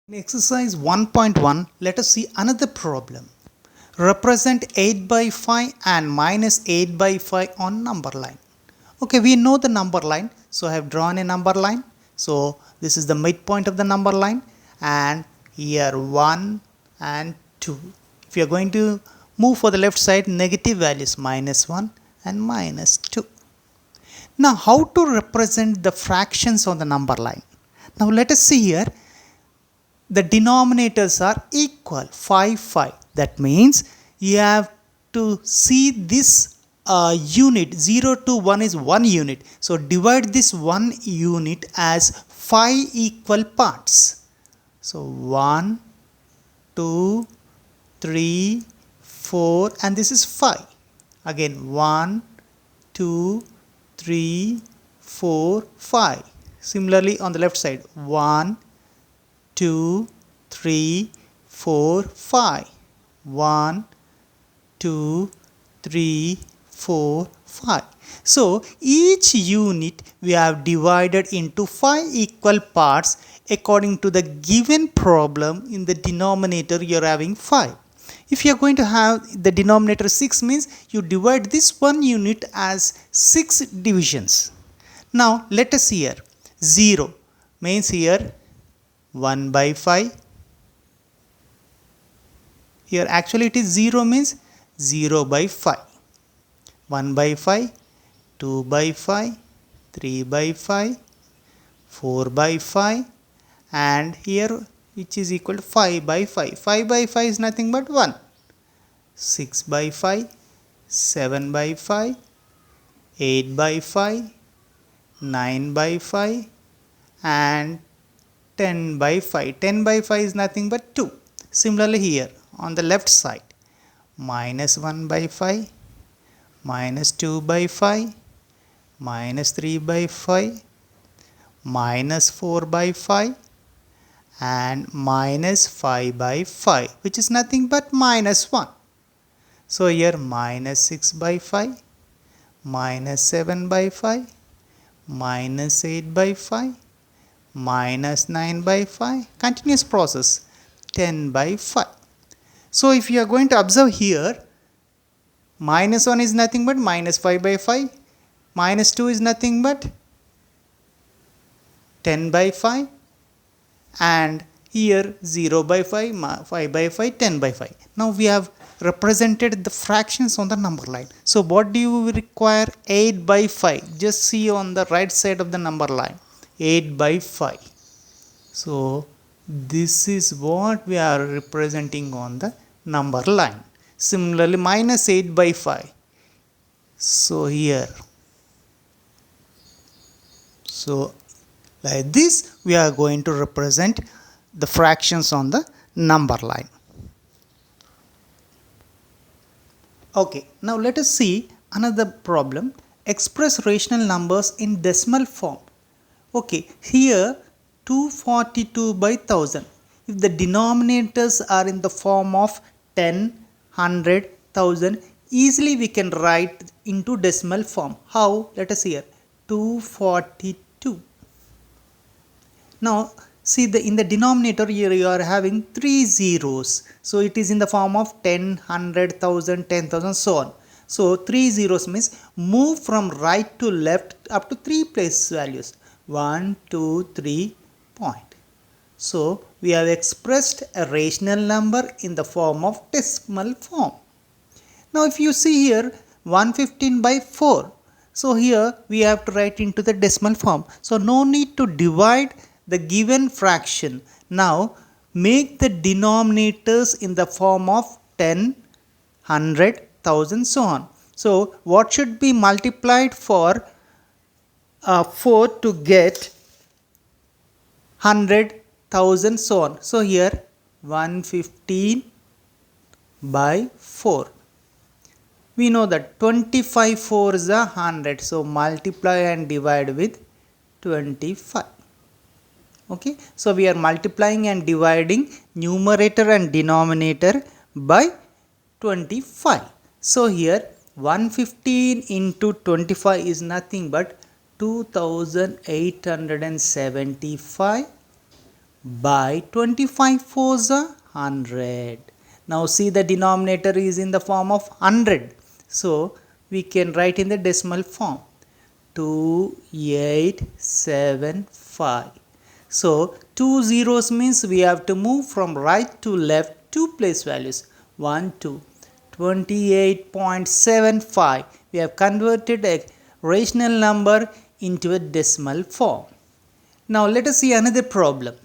In exercise 1.1, let us see another problem. Represent 8 by 5 and minus 8 by 5 on number line. Okay, we know the number line, so I have drawn a number line. So this is the midpoint of the number line, and here 1 and 2. If you are going to move for the left side, negative values minus 1 and minus 2. Now, how to represent the fractions on the number line? Now let us see here. The denominators are equal 5 5. That means you have to see this unit 0 to 1 is 1 unit. So divide this 1 unit as 5 equal parts. So 1, 2, 3, 4, and this is 5. Again 1, 2, 3, 4, 5. Similarly on the left side 1, 2, 3, 4, 5. 1, 2, 3, 4, 5. So each unit we have divided into 5 equal parts according to the given problem. In the denominator you are having 5. If you are going to have the denominator 6, means you divide this one unit as 6 divisions. Now let us see here. 0 means here 1 by 5. Here actually it is 0 means 0 by 5. 1 by 5, 2 by 5, 3 by 5, 4 by 5, and here which is equal to 5 by 5. 5 by 5 is nothing but 1. 6 by 5, 7 by 5, 8 by 5, 9 by 5, and 10 by 5. 10 by 5 is nothing but 2. Similarly here on the left side, minus 1 by 5, minus 2 by 5, minus 3 by 5, minus 4 by 5, and minus 5 by 5, which is nothing but minus 1. So here minus 6 by 5, minus 7 by 5, minus 8 by 5, minus 9 by 5, continuous process, 10 by 5. So if you are going to observe here, minus 1 is nothing but minus 5 by 5, minus 2 is nothing but 10 by 5, and here 0 by 5, 5 by 5, 10 by 5. Now we have represented the fractions on the number line. So what do you require? 8 by 5. Just see on the right side of the number line. 8 by 5. So this is what we are representing on the number line. Similarly minus 8 by 5. So here. So like this we are going to represent the fractions on the number line. Okay, now let us see another problem. Express rational numbers in decimal form. Okay, here 242 by 1000. If the denominators are in the form of 10, 100, 1000, easily we can write into decimal form. How? Let us see here. 242. Now see in the denominator here you are having 3 zeros. So it is in the form of 10, 100, 1000, 10,000, so on. So 3 zeros means move from right to left up to 3 place values. 1, 2, 3 point. So we have expressed a rational number in the form of decimal form. Now if you see here 115 by 4. So here we have to write into the decimal form. So no need to divide the given fraction. Now make the denominators in the form of 10, 100, 1000, so on. So what should be multiplied for 4 to get 100, 1000, so on. So here 115 by 4. We know that 25 4 is 100. So multiply and divide with 25. Okay, so we are multiplying and dividing numerator and denominator by 25. So here 115 into 25 is nothing but 2875 by 25 fours are 100. Now see, the denominator is in the form of 100. So we can write in the decimal form 2875. So 2 zeros means we have to move from right to left 2 place values. 1, 2. 28.75. We have converted a rational number into a decimal form. Now let us see another problem.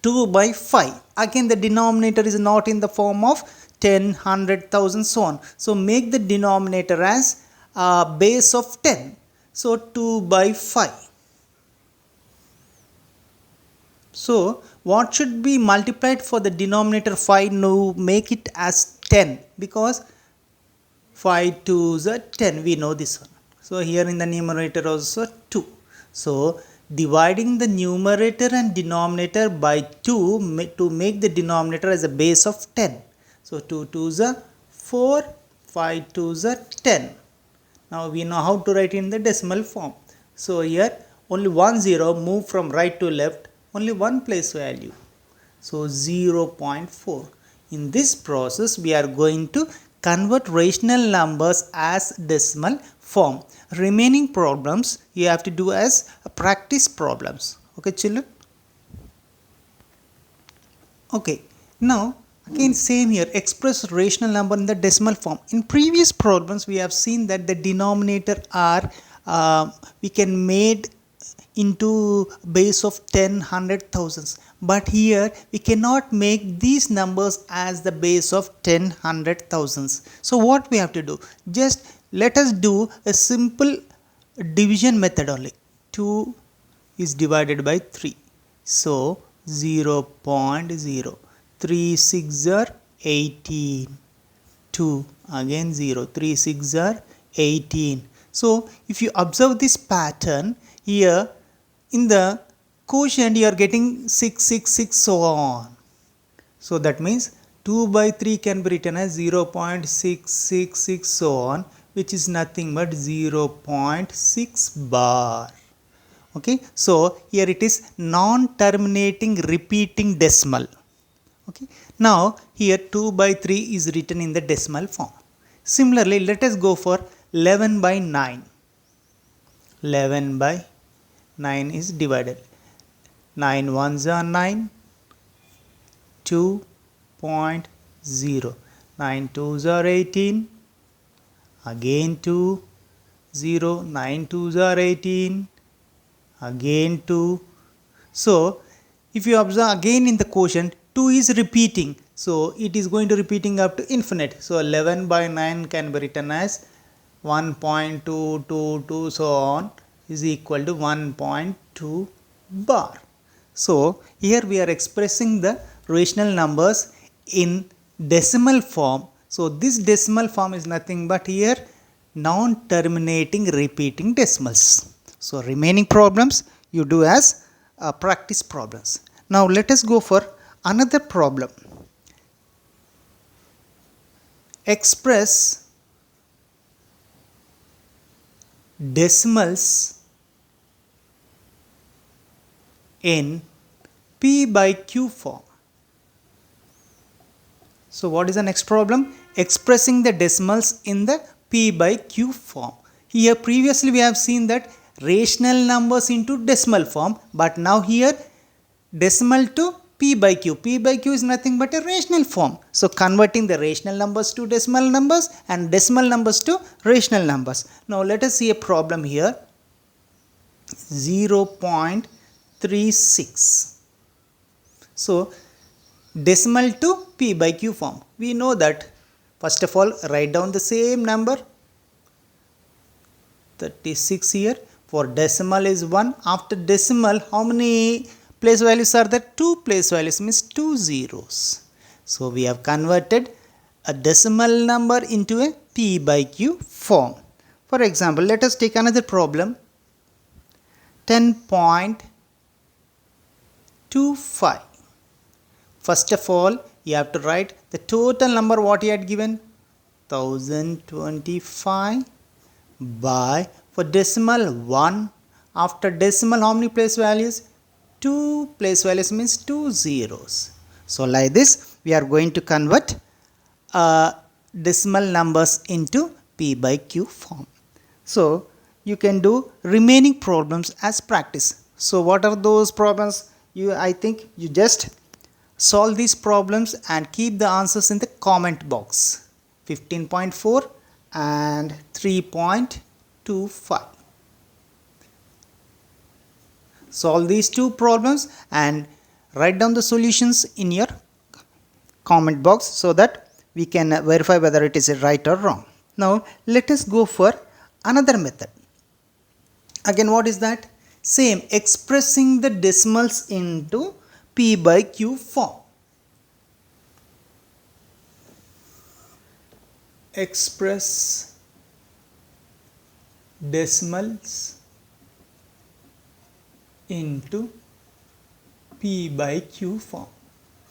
2 by 5. Again, the denominator is not in the form of 10, 100,000, so on. So make the denominator as a base of 10. So 2 by 5. So what should be multiplied for the denominator 5? No, make it as 10, because 5 2s are 10. We know this one. So here in the numerator also 2. So dividing the numerator and denominator by 2 to make the denominator as a base of 10. So 2 2s are 4, 5 2s are 10. Now we know how to write in the decimal form. So here only 1 0, move from right to left, only one place value. So 0.4. In this process we are going to convert rational numbers as decimal form. Remaining problems you have to do as practice problems. Okay children? Okay, now again same here, express rational number in the decimal form. In previous problems we have seen that the denominator are we can made into base of 10, 100, thousands, but here we cannot make these numbers as the base of 10, 100, thousands. So what we have to do, just let us do a simple division method only. 2 is divided by 3, so 0.0. 3 6 are 18, 2 again 0, 3 6 are 18. So if you observe this pattern here, in the quotient you are getting 6 6 6, so on. So that means 2 by 3 can be written as 0.666, so on, which is nothing but 0.6 bar. Okay, so here it is non-terminating repeating decimal. Okay, now here 2 by 3 is written in the decimal form. Similarly, let us go for 11 by 9. 11 by 9 is divided. 9 ones are 9, 2.0. 9 twos are 18, again 2, 0. 9 twos are 18, again 2. So if you observe again in the quotient, 2 is repeating, so it is going to repeating up to infinite. So 11 by 9 can be written as 1.222, so on, is equal to 1.2 bar. So here we are expressing the rational numbers in decimal form. So this decimal form is nothing but here non-terminating repeating decimals. So remaining problems you do as practice problems. Now let us go for another problem. Express decimals in P by Q form. So what is the next problem? Expressing the decimals in the P by Q form. Here previously we have seen that rational numbers into decimal form, but now here decimal to P by Q. P by Q is nothing but a rational form. So converting the rational numbers to decimal numbers and decimal numbers to rational numbers. Now let us see a problem here. 0.36. So decimal to P by Q form. We know that first of all write down the same number 36 here. For decimal is 1. After decimal, how many place values are there? 2 place values, means 2 zeros. So we have converted a decimal number into a P by Q form. For example, let us take another problem. 10.25. First of all, you have to write the total number what you had given, 1025, by, for decimal 1. After decimal, how many place values? 2 place values means 2 zeros. So like this we are going to convert decimal numbers into P by Q form. So you can do remaining problems as practice. So what are those problems? I think you just solve these problems and keep the answers in the comment box. 15.4 and 3.25. Solve these two problems and write down the solutions in your comment box so that we can verify whether it is right or wrong. Now let us go for another method. Again, what is that? Same, expressing the decimals into P by Q form. Express decimals into P by Q form.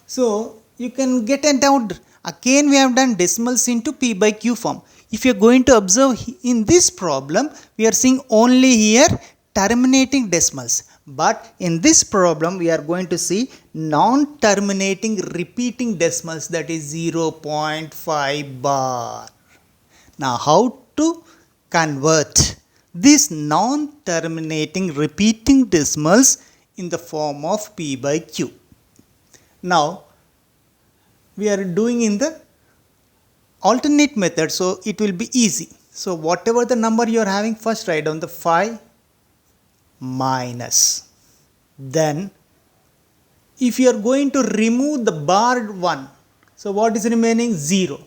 So you can get a doubt. Again we have done decimals into P by Q form. If you are going to observe in this problem, we are seeing only here terminating decimals. But in this problem we are going to see non-terminating repeating decimals, that is 0.5 bar. Now how to convert these non-terminating repeating decimals in the form of P by Q? Now we are doing in the alternate method, so it will be easy. So whatever the number you are having, first write down the 5 minus. Then if you are going to remove the barred one, so what is remaining? 0.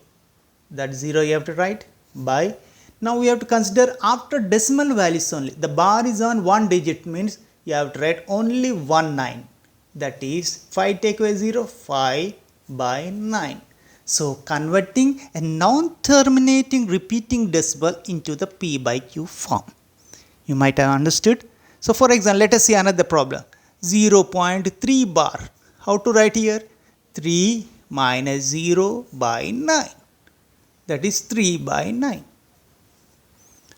That 0 you have to write by. Now we have to consider after decimal values only. The bar is on 1 digit, means you have to write only 19. That is 5 take away 0, 5 by 9. So converting a non-terminating repeating decimal into the P by Q form. You might have understood. So for example, let us see another problem. 0.3 bar. How to write here? 3 minus 0 by 9. That is 3 by 9.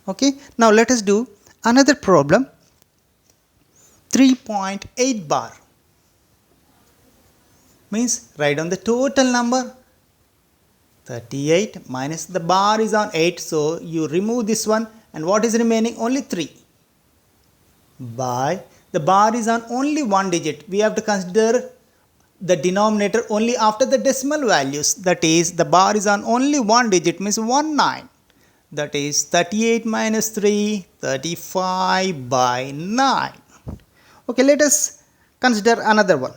Okay. Now let us do another problem. 3.8 bar. Means write down the total number. 38 minus the bar is on 8, so you remove this one, and what is remaining? Only 3 by the bar is on only 1 digit. We have to consider the denominator only after the decimal values, that is the bar is on only 1 digit, means 19. That is 38 minus 3, 35 by 9. Okay, let us consider another one.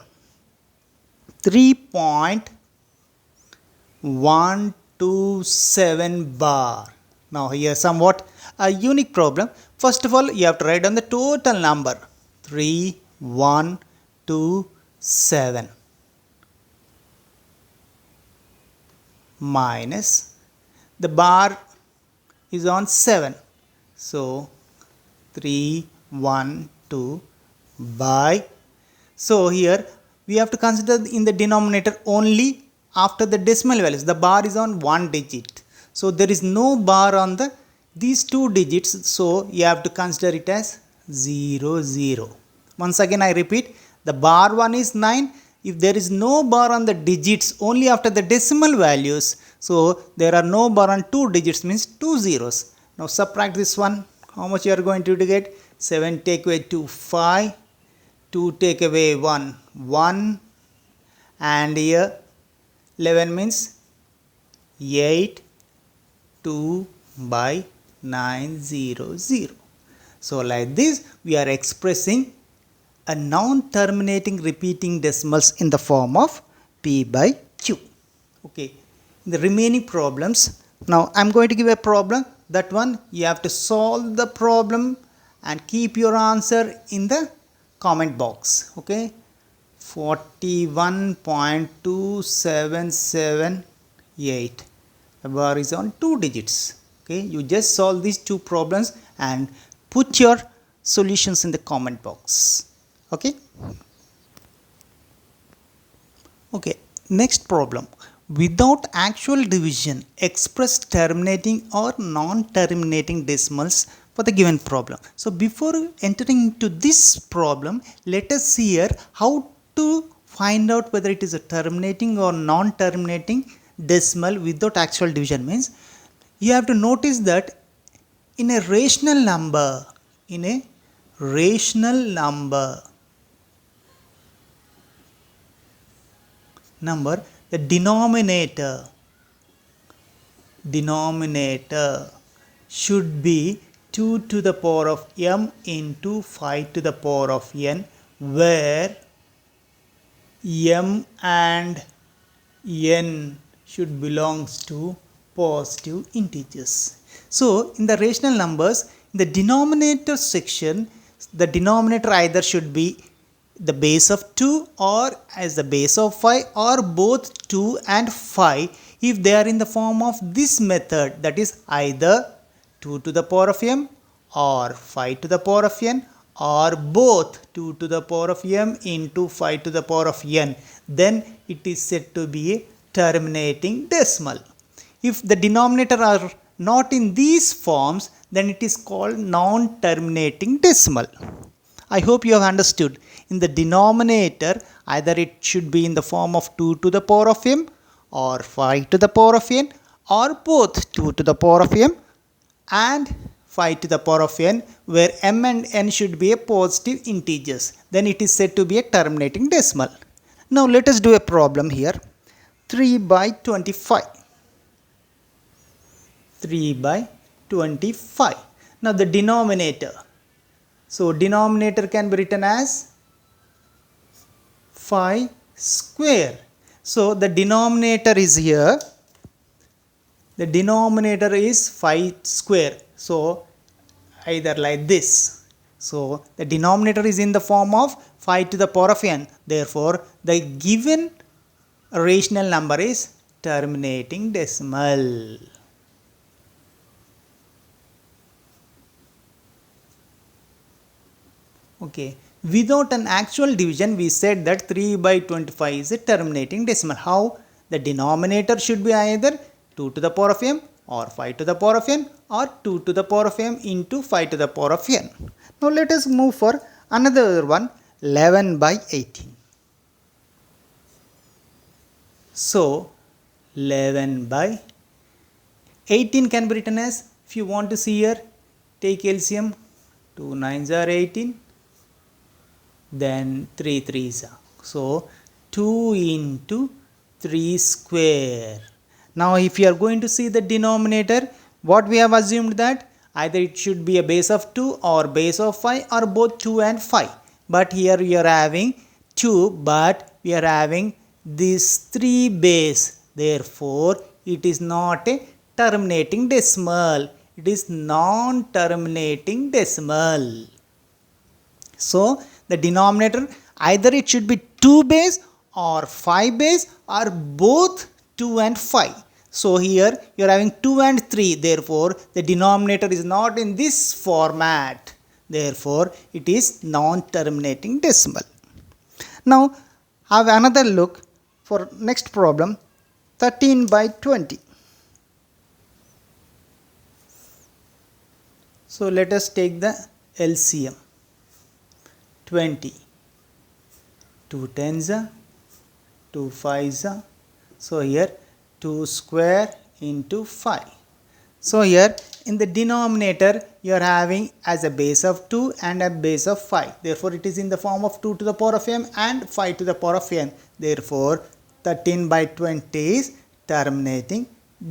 3.127 bar. Now here somewhat a unique problem. First of all, you have to write down the total number. 3127 minus the bar is on 7. So 312 by. So here we have to consider in the denominator only after the decimal values. The bar is on 1 digit. So there is no bar on these 2 digits. So you have to consider it as 0, 0. Once again I repeat, the bar 1 is 9. If there is no bar on the digits only after the decimal values, so there are no bar on 2 digits, means 2 zeros. Now subtract this one. How much you are going to get? 7 take away 2, 5. 2 take away 1, 1, and here 11 means 8, 2 by 900. So like this we are expressing a non-terminating repeating decimals in the form of P by Q. Okay, in the remaining problems, now I am going to give a problem. That one you have to solve the problem and keep your answer in the comment box. Okay, 41.2778. The bar is on 2 digits. Okay, you just solve these two problems and put your solutions in the comment box. Okay. Okay, next problem. Without actual division, express terminating or non-terminating decimals for the given problem. So before entering into this problem, let us see here how to find out whether it is a terminating or non-terminating decimal without actual division. Means you have to notice that in a rational number, the denominator should be 2 to the power of m into 5 to the power of n, where m and n should belongs to positive integers. So in the rational numbers, in the denominator section, the denominator either should be the base of 2 or as the base of 5, or both 2 and 5 if they are in the form of this method, that is either 2 to the power of m or 5 to the power of n, or both 2 to the power of m into 5 to the power of n, then it is said to be a terminating decimal. If the denominator are not in these forms, then it is called non-terminating decimal. I hope you have understood. In the denominator, either it should be in the form of 2 to the power of m or 5 to the power of n, or both 2 to the power of m and 5 to the power of n, where m and n should be a positive integers. Then it is said to be a terminating decimal. Now let us do a problem here. 3 by 25. 3 by 25. Now the denominator. So denominator can be written as 5 square. So the denominator is here. The denominator is 5 square. So either like this. So the denominator is in the form of 5 to the power of n. Therefore the given rational number is terminating decimal. Okay, without an actual division, we said that 3 by 25 is a terminating decimal. How? The denominator should be either 2 to the power of m or 5 to the power of n, or 2 to the power of m into 5 to the power of n. Now let us move for another one, 11 by 18. So 11 by 18 can be written as, if you want to see here, take LCM, 2 9s are 18. Then 3 3s are. So 2 into 3 square. Now if you are going to see the denominator, what we have assumed that either it should be a base of 2 or base of 5, or both 2 and 5. But here we are having 2, but we are having this 3 base. Therefore it is not a terminating decimal. It is non-terminating decimal. So the denominator, either it should be 2 base or 5 base, or both 2 and 5. So here you are having 2 and 3. Therefore the denominator is not in this format. Therefore it is non-terminating decimal. Now have another look for next problem, 13 by 20. So let us take the LCM. 20, 2 10s are, 2 5s are. So here 2 square into 5. So here in the denominator you are having as a base of 2 and a base of 5. Therefore it is in the form of 2 to the power of m and 5 to the power of n. Therefore 13 by 20 is terminating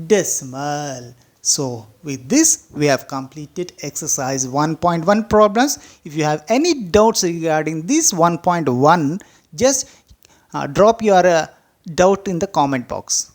decimal. So with this we have completed exercise 1.1 problems. If you have any doubts regarding this 1.1, just drop your doubt in the comment box.